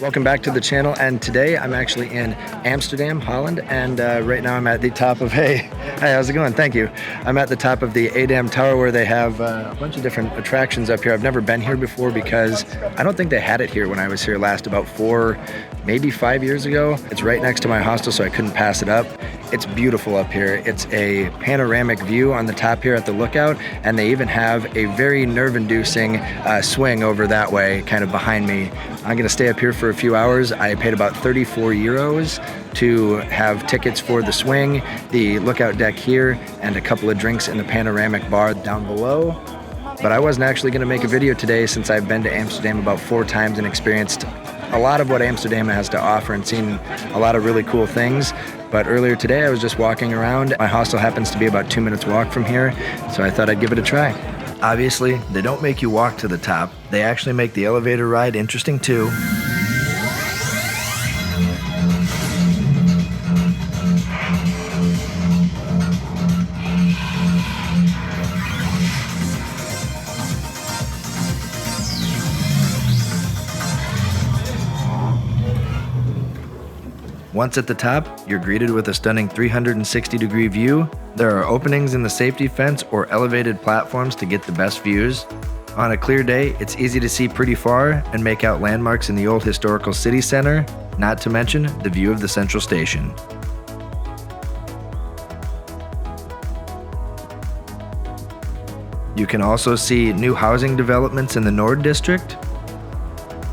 Welcome back to the channel, and today I'm actually in Amsterdam, Holland, and right now I'm at the top of hey, how's it going? Thank you. I'm at the top of the Amsterdam Tower where they have a bunch of different attractions up here. I've never been here before because I don't think they had it here when I was here last, about 4, maybe 5 years ago. It's right next to my hostel, so I couldn't pass it up. It's beautiful up here. It's a panoramic view on the top here at the lookout, and they even have a very nerve-inducing swing over that way, kind of behind me. I'm gonna stay up here for a few hours. I paid about 34 euros to have tickets for the swing, the lookout deck here, and a couple of drinks in the panoramic bar down below. But I wasn't actually gonna make a video today since I've been to Amsterdam about 4 times and experienced a lot of what Amsterdam has to offer and seen a lot of really cool things. But earlier today I was just walking around. My hostel happens to be about 2 minutes walk from here, so I thought I'd give it a try. Obviously, they don't make you walk to the top. They actually make the elevator ride interesting too. Once at the top, you're greeted with a stunning 360-degree view. There are openings in the safety fence or elevated platforms to get the best views. On a clear day, it's easy to see pretty far and make out landmarks in the old historical city center, not to mention the view of the central station. You can also see new housing developments in the Nord district,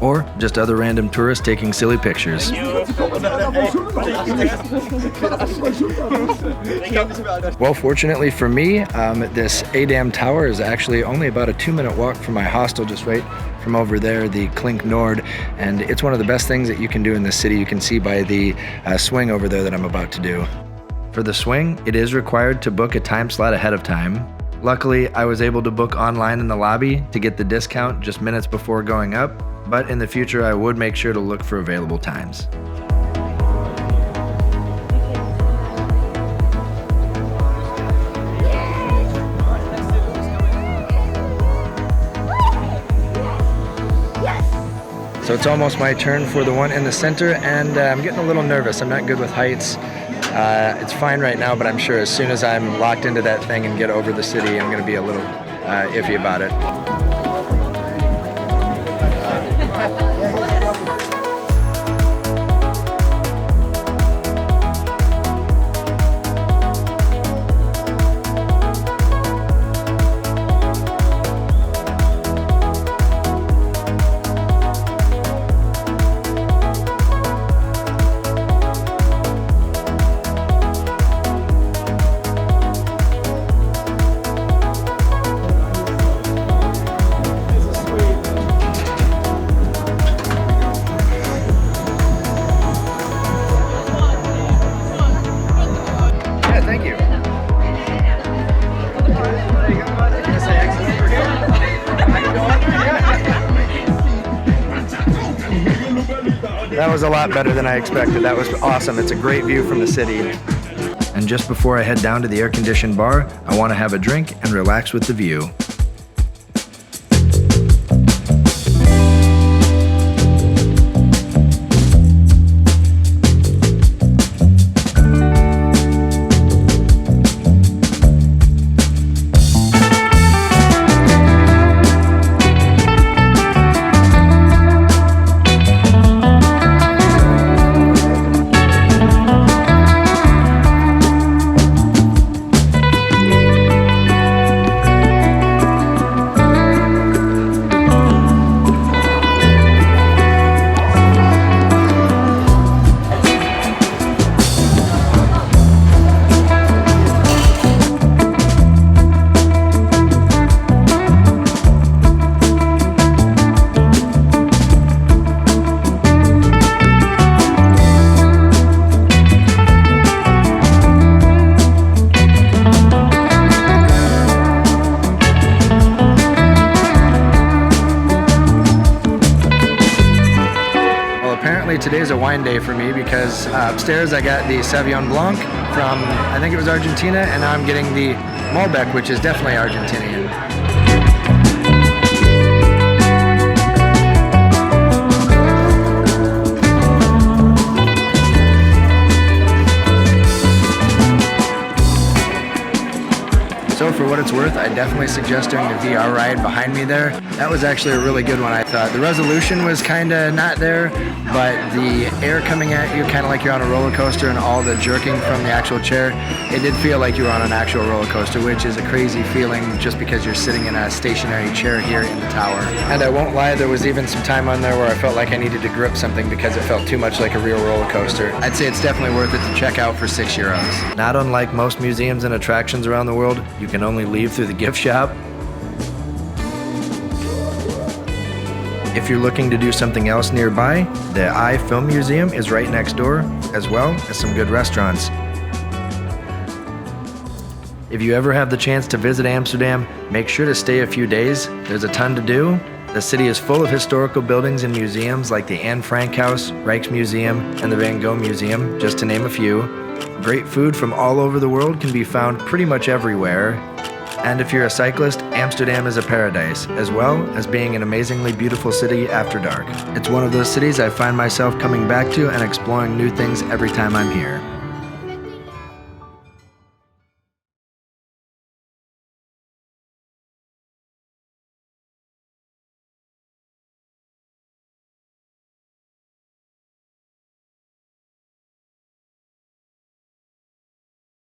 or just other random tourists taking silly pictures. Well, fortunately for me, this Amsterdam Tower is actually only about a 2-minute walk from my hostel, just right from over there, the Klink Nord, and it's one of the best things that you can do in this city. You can see by the swing over there that I'm about to do. For the swing, it is required to book a time slot ahead of time. Luckily, I was able to book online in the lobby to get the discount just minutes before going up, but in the future I would make sure to look for available times. So it's almost my turn for the one in the center, and I'm getting a little nervous. I'm not good with heights. It's fine right now, but I'm sure as soon as I'm locked into that thing and get over the city, I'm gonna be a little iffy about it. That was a lot better than I expected. That was awesome. It's a great view from the city. And just before I head down to the air-conditioned bar, I want to have a drink and relax with the view. Today's a wine day for me because upstairs I got the Sauvignon Blanc from, I think it was Argentina, and now I'm getting the Malbec, which is definitely Argentinian. what it's worth, I definitely suggest doing the VR ride behind me there. That was actually a really good one, I thought. The resolution was kind of not there, but the air coming at you, kind of like you're on a roller coaster, and all the jerking from the actual chair, it did feel like you were on an actual roller coaster, which is a crazy feeling just because you're sitting in a stationary chair here in the tower. And I won't lie, there was even some time on there where I felt like I needed to grip something because it felt too much like a real roller coaster. I'd say it's definitely worth it to check out for €6. Not unlike most museums and attractions around the world, you can only leave through the gift shop. If you're looking to do something else nearby, the Eye Film Museum is right next door, as well as some good restaurants. If you ever have the chance to visit Amsterdam, make sure to stay a few days. There's a ton to do. The city is full of historical buildings and museums like the Anne Frank House, Rijksmuseum, and the Van Gogh Museum, just to name a few. Great food from all over the world can be found pretty much everywhere. And if you're a cyclist, Amsterdam is a paradise, as well as being an amazingly beautiful city after dark. It's one of those cities I find myself coming back to and exploring new things every time I'm here.